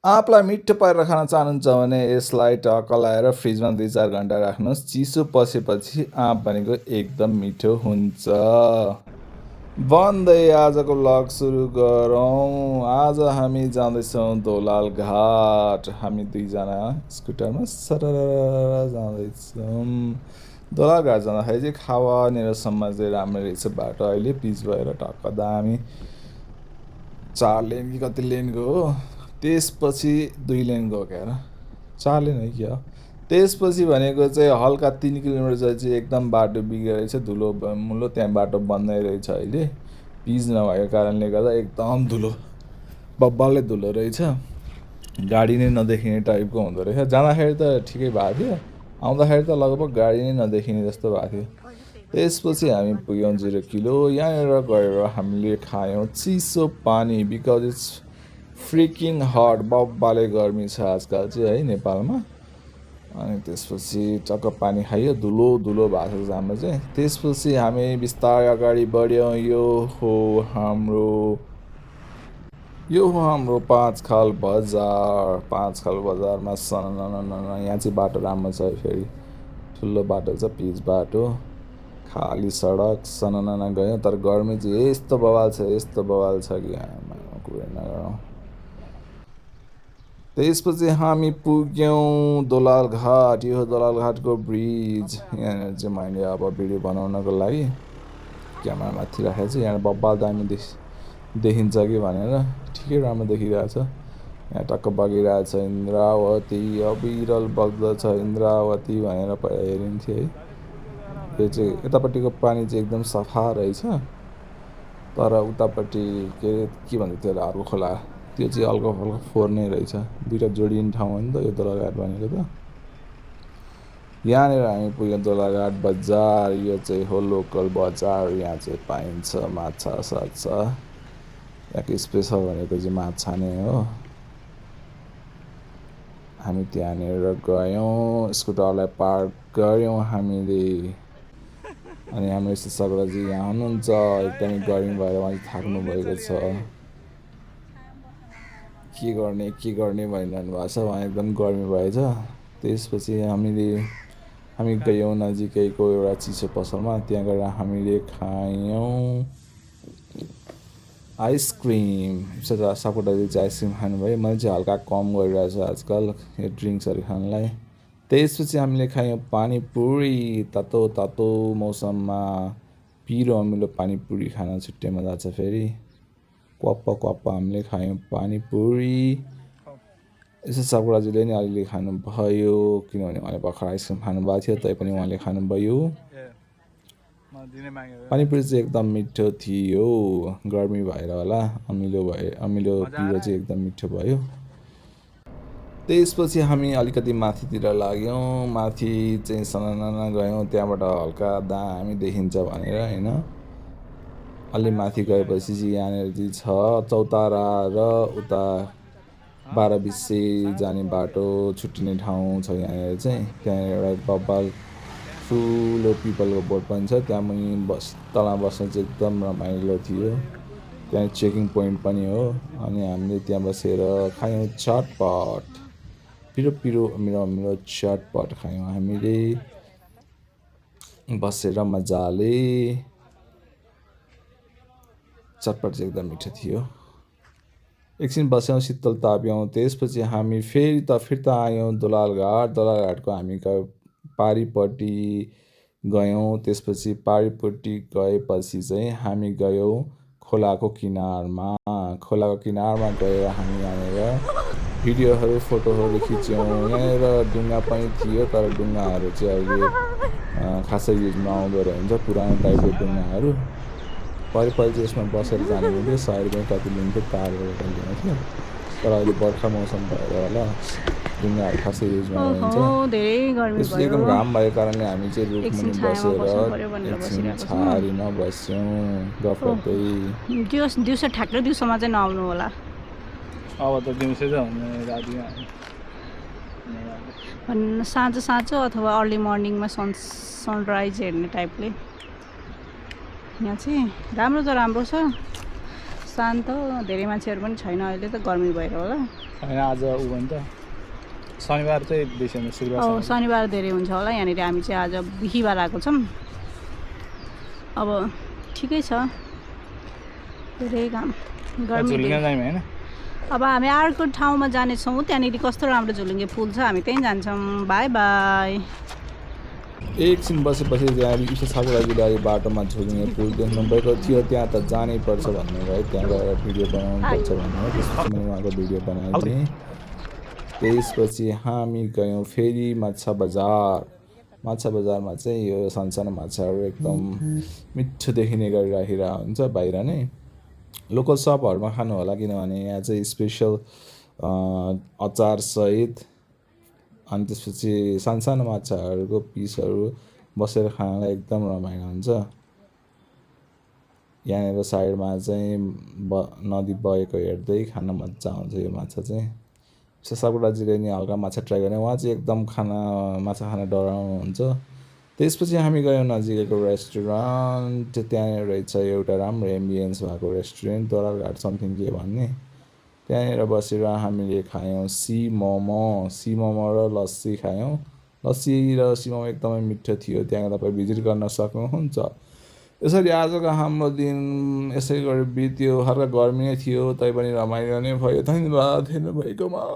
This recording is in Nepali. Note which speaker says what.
Speaker 1: आँपलाई मिठो पारेर खान चाहनुहुन्छ भने यसलाई टक्क लगाएर फ्रिजमा 2-4 घन्टा राख्नुहोस्। चिसो पसेपछि आँप भनेको एकदम मिठो हुन्छ। भन्दै आजको भ्लग सुरु गरौँ। आज हामी जाँदैछौँ दोलाल घाट। हामी दुईजना स्कुटरमा सरर जाँदैछौँ। दोलाल घाट जाँदाखेरि चाहिँ खावानेरसम्म चाहिँ राम्रो रहेछ बाटो। अहिले पिच भएर टक्क दामी 4 लेन कि कति लेनको हो। त्यसपछि 2 लेनको हो क्यार 4 लेन है क्या। त्यसपछि भनेको चाहिँ हल्का 3 किलोमिटर चाहिँ एकदम बाटो बिग्रेको रहेछ। धुलो मुलो त्यहाँ बाटो बन्दै रहेछ। अहिले पिच नभएको कारणले गर्दा एकदम धुलो बब्बालै धुलो रहेछ। गाडी नै नदेखिने टाइपको हुँदो रहेछ। जाँदाखेरि त ठिकै भएको थियो, आउँदाखेरि त लगभग गाडी नै नदेखिने जस्तो भएको थियो। त्यसपछि हामी पुग्यौँ 0 किलो। यहाँनिर गएर हामीले खायौँ चिसो पानी। Because it's freaking hot. बब्बाले गर्मी छ आजकल चाहिँ है नेपालमा। अनि त्यसपछि टक्क पानी खाइयो। धुलो धुलो भएको छ हाम्रो चाहिँ। त्यसपछि हामी बिस्तारै अगाडि बढ्यौँ। यो हो हाम्रो 5 खाल बजार। 5 खाल बजारमा यहाँ चाहिँ बाटो राम्रो छ। फेरि ठुलो बाटो छ, पिच बाटो, खाली सडक। सननाना गयो तर गर्मी चाहिँ यस्तो बवाल छ कि कुरै नगरौँ। त्यसपछि हामी पुग्यौँ दोलाल घाट। यो दोलाल घाटको ब्रिज। यहाँनिर चाहिँ मैले अब भिडियो बनाउनको लागि क्यामेरा माथि राखेको छु। यहाँ बब्बाल दामी देखिन्छ कि भनेर ठिकै राम्रो देखिरहेछ। यहाँ टक्क बगिरहेछ इन्द्रावती। अविरल बग्दछ इन्द्रावती भनेर पहिला हेरिन्थ्यो है। यो चाहिँ यतापट्टिको पानी चाहिँ एकदम सफा रहेछ। तर उतापट्टि के भन्छ त्यसलाई अर्को खोला, त्यो चाहिँ हल्का फोहोर नै रहेछ। दुईवटा जोडिने ठाउँ हो नि त यो दोलाघाट भनेको त। यहाँनिर हामी पुग्यौँ दोलाघाट बजार। यो चाहिँ हो लोकल बजार। यहाँ चाहिँ पाइन्छ माछा साछा। यहाँको स्पेसल भनेको चाहिँ माछा नै हो। हामी त्यहाँनिर गयौँ। स्कुटरलाई पार्क गऱ्यौँ हामीले। अनि हाम्रो यस्तो सगराजी यहाँ हुनुहुन्छ। एकदमै गर्मी भएर उहाँ थाक्नु भएको छ। के गर्ने भनिरहनु भएको छ। उहाँ एकदम गर्मी भएछ। त्यसपछि हामी गयौँ नजिकैको एउटा चिसो पसलमा। त्यहाँ गएर हामीले खायौँ आइसक्रिम। सपोटाले चाहिँ आइसक्रिम खानुभयो। मैले चाहिँ हल्का कम गरिरहेको छु आजकल यो ड्रिङ्क्सहरू खानलाई। त्यसपछि हामीले खायौँ पानीपुरी। तातो मौसममा पिरो अमिलो पानीपुरी खान छुट्टै मजा छ। फेरि क्वाप्प हामीले खायौँ पानीपुरी। यसो सकुराजीले नि अलिअलि खानुभयो किनभने उहाँले भर्खर आइसक्रिम खानुभएको थियो। तैपनि उहाँले खानुभयो। पानीपुरी चाहिँ एकदम मिठो थियो। गर्मी भएर होला अमिलो पिरो चाहिँ एकदम मिठो भयो। त्यसपछि हामी अलिकति माथितिर लाग्यौँ। माथि चाहिँ सननाना गयौँ। त्यहाँबाट हल्का दामी देखिन्छ भनेर होइन। अलि माथि गएपछि चाहिँ यहाँनिर चाहिँ छ चौतारा र उता 12 बिसे जाने बाटो छुट्टिने ठाउँ छ यहाँनिर चाहिँ। त्यहाँ एउटा बब्बाल ठुलो पिपलको बोर्ड पनि छ। त्यहाँ तलमा बस्न चाहिँ एकदम रमाइलो थियो। त्यहाँ चेकिङ पोइन्ट पनि हो। अनि हामीले त्यहाँ बसेर खायौँ चटपट। पिरो अमिलो चटपट खायौँ हामीले बसेर मजाले। चटपट चाहिँ एकदम मिठो थियो। एकछिन बस्यौँ, शीतल ताप्यौँ। त्यसपछि हामी फिर्ता आयौँ दोलाल घाटको हामी पारिपट्टि गयौँ। त्यसपछि पारिपट्टि गएपछि चाहिँ हामी गयौँ खोलाको किनारमा गएर हामी यहाँनिर भिडियोहरू फोटोहरू खिच्यौँ। यहाँनिर ढुङ्गा पनि थियो तर ढुङ्गाहरू चाहिँ अहिले खासै युजमा आउँदो रहेछ। पुरानो टाइपको ढुङ्गाहरू पहिले चाहिँ यसमा बसेर जानु हुन्थ्यो। 100 रुपियाँ कति लिन्थ्यो तारहरू लिन्थ्यो। तर अहिले बर्खा मौसम भएर होला ढुङ्गाहरू खासै युजमा रहन्छ। त्यसपछि एकदम घाम भएको कारणले हामी चाहिँ रुखमुनि बसेर एकछिन छाहारीमा बस्यौँ गफ गर्दै।
Speaker 2: दिउँसो ठ्याक्कै दिउँसोमा चाहिँ नआउनु होला।
Speaker 3: अब त दिउँसो त हुने रातिमा
Speaker 2: साँझो अथवा अर्ली मर्निङमा सनराइज हेर्ने टाइपले। यहाँ चाहिँ राम्रो छ, शान्त। धेरै मान्छेहरू पनि छैन अहिले त गर्मी भएर होला।
Speaker 3: होइन आज ऊ भयो नि त शनिबार चाहिँ बेसी हुन्छ शुक्रबार
Speaker 2: शनिबार धेरै हुन्छ होला यहाँनिर हामी चाहिँ आज बिहिबार आएको छौँ अब ठिकै छ धेरै काम गर्मी
Speaker 3: झुलिङ जाने होइन
Speaker 2: अब हामी अर्को ठाउँमा जानेछौँ त्यहाँनिर कस्तो राम्रो झुलुङ्गे फुल छ हामी त्यहीँ जान्छौँ बाई बाई
Speaker 1: एकछिन बसेपछि त्यहाँ इसा साकुरा जिल्लाको बाटोमा झुलिने पुल देख्नुभएको थियो त्यहाँ त जानै पर्छ भन्ने भयो त्यहाँ गएर भिडियो बनाउनु पर्छ भनेर त्यसपछि मैले उहाँको भिडियो बनाएको थिएँ त्यसपछि हामी गयौँ फेरि माछा बजारमा चाहिँ यो सानसानो माछाहरू एकदम मिठो देखिने गरी राखिरहेको हुन्छ बाहिर नै लोकल सपहरूमा खानु होला किनभने यहाँ चाहिँ स्पेसल अचारसहित अनि त्यसपछि सानसानो माछाहरूको पिसहरू बसेर खानलाई एकदम रमाइलो हुन्छ यहाँनिर साइडमा चाहिँ नदी बगेको हेर्दै खान मजा आउँछ यो माछा चाहिँ साकुराजीले नि हल्का माछा ट्राई गर्ने उहाँ चाहिँ एकदम माछा खान डराउनुहुन्छ त्यसपछि हामी गयौँ नजिकैको रेस्टुरेन्ट त्यहाँनिर रहेछ एउटा राम्रो एम्बियन्स भएको रेस्टुरेन्ट दोलालघाट समथिङ के भन्ने त्यहाँनिर बसेर हामीले खायौँ सी मोमो र लस्सी खायौँ लस्सी र सी मोमो एकदमै मिठो थियो त्यहाँ तपाईँ भिजिट गर्न सक्नुहुन्छ यसरी आजको हाम्रो दिन यसै गरी बित्यो हल्का गर्मी नै थियो तैपनि रमाइलो नै भयो धन्यवाद हेर्नुभएकोमा